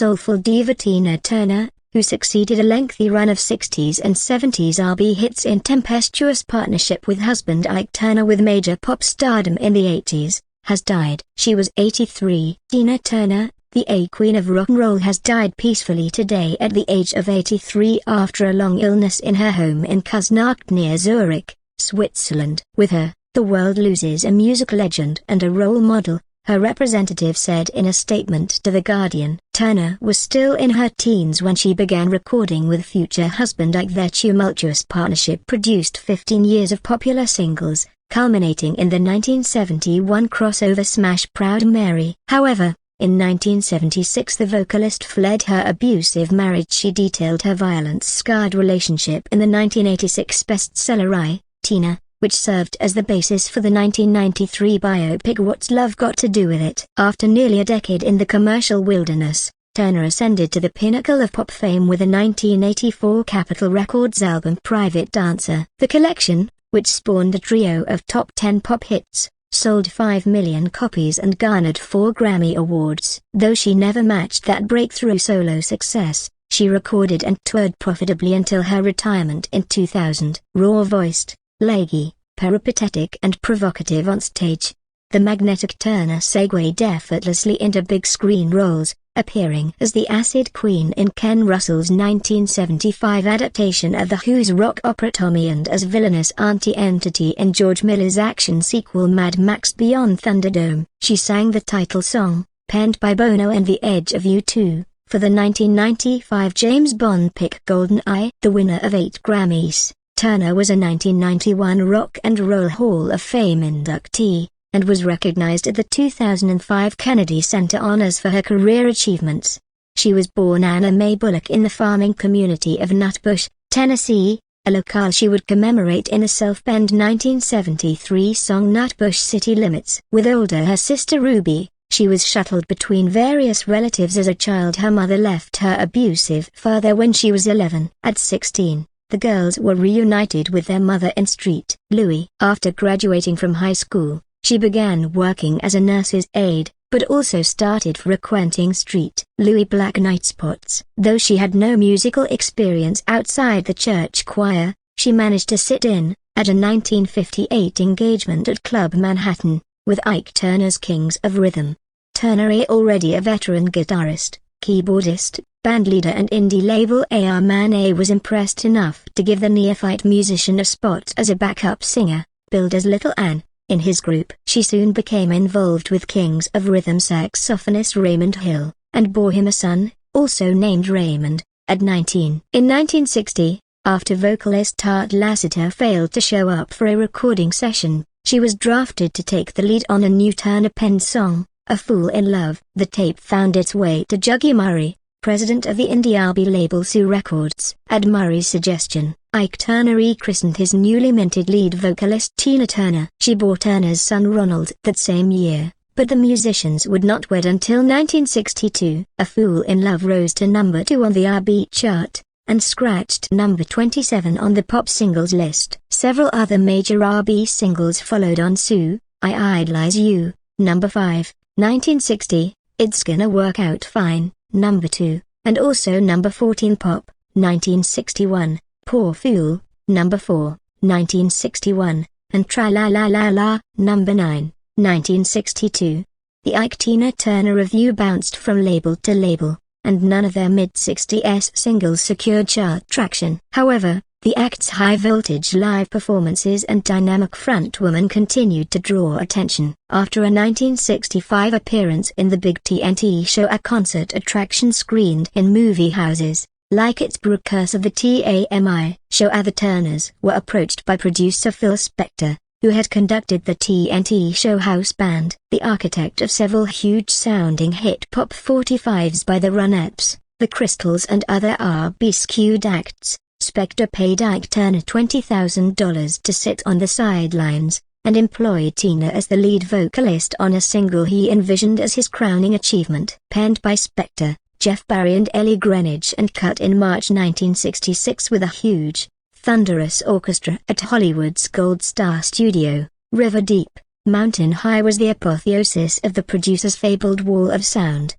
soulful diva Tina Turner, who succeeded a lengthy run of 60s and 70s R&B hits in tempestuous partnership with husband Ike Turner with major pop stardom in the 80s, has died. She was 83. Tina Turner, the A-Queen of rock and roll, has died peacefully today at the age of 83 after a long illness in her home in Kusnacht near Zurich, Switzerland. With her, the world loses a music legend and a role model, her representative said in a statement to The Guardian. Turner was still in her teens when she began recording with future husband Ike. Their tumultuous partnership produced 15 years of popular singles, culminating in the 1971 crossover smash Proud Mary. However, in 1976 the vocalist fled her abusive marriage. She detailed her violence-scarred relationship in the 1986 bestseller I, Tina, which served as the basis for the 1993 biopic What's Love Got to Do With It. After nearly a decade in the commercial wilderness, Turner ascended to the pinnacle of pop fame with a 1984 Capitol Records album Private Dancer. The collection, which spawned a trio of top 10 pop hits, sold 5 million copies and garnered 4 Grammy Awards. Though she never matched that breakthrough solo success, she recorded and toured profitably until her retirement in 2000. Raw-voiced, leggy, peripatetic and provocative on stage, the magnetic Turner segued effortlessly into big-screen roles, appearing as the Acid Queen in Ken Russell's 1975 adaptation of The Who's rock opera Tommy and as villainous anti-entity in George Miller's action sequel Mad Max Beyond Thunderdome. She sang the title song, penned by Bono and The Edge of U2, for the 1995 James Bond pick GoldenEye. The winner of 8 Grammys, Turner was a 1991 Rock and Roll Hall of Fame inductee, and was recognized at the 2005 Kennedy Center Honors for her career achievements. She was born Anna Mae Bullock in the farming community of Nutbush, Tennessee, a locale she would commemorate in the self-penned 1973 song Nutbush City Limits. With her sister Ruby, she was shuttled between various relatives as a child. Her mother left her abusive father when she was 11. At 16, the girls were reunited with their mother in St. Louis. After graduating from high school, she began working as a nurse's aide, but also started frequenting St. Louis Black night spots. Though she had no musical experience outside the church choir, she managed to sit in, at a 1958 engagement at Club Manhattan, with Ike Turner's Kings of Rhythm. Turner, already a veteran guitarist, keyboardist, bandleader and indie label A.R. Man A, was impressed enough to give the neophyte musician a spot as a backup singer, billed as Little Ann, in his group. She soon became involved with Kings of Rhythm saxophonist Raymond Hill, and bore him a son, also named Raymond, at 19. In 1960, after vocalist Art Lassiter failed to show up for a recording session, she was drafted to take the lead on a new Turner-penned song, A Fool in Love. The tape found its way to Juggy Murray, president of the indie R&B label Sue Records. At Murray's suggestion, Ike Turner rechristened his newly minted lead vocalist Tina Turner. She bore Turner's son Ronald that same year, but the musicians would not wed until 1962. A Fool in Love rose to number 2 on the R&B chart, and scratched number 27 on the pop singles list. Several other major R&B singles followed on Sue: I Idolize You, number 5, 1960, It's Gonna Work Out Fine, number 2, and also number 14 Pop, 1961, Poor Fool, number 4, 1961, and Tra-La-La-La-La, number 9, 1962. The Ike-Tina Turner review bounced from label to label, and none of their mid-60s singles secured chart traction. However, the act's high-voltage live performances and dynamic frontwoman continued to draw attention. After a 1965 appearance in the Big TNT show, a concert attraction screened in movie houses, like its precursor the TAMI show, the Turners were approached by producer Phil Spector, who had conducted the TNT show house band, the architect of several huge-sounding hit-pop 45s by the Ronettes, the Crystals and other R&B-skewed acts. Spector paid Ike Turner $20,000 to sit on the sidelines, and employed Tina as the lead vocalist on a single he envisioned as his crowning achievement. Penned by Spector, Jeff Barry and Ellie Greenidge and cut in March 1966 with a huge, thunderous orchestra at Hollywood's Gold Star Studio, River Deep, Mountain High was the apotheosis of the producer's fabled wall of sound.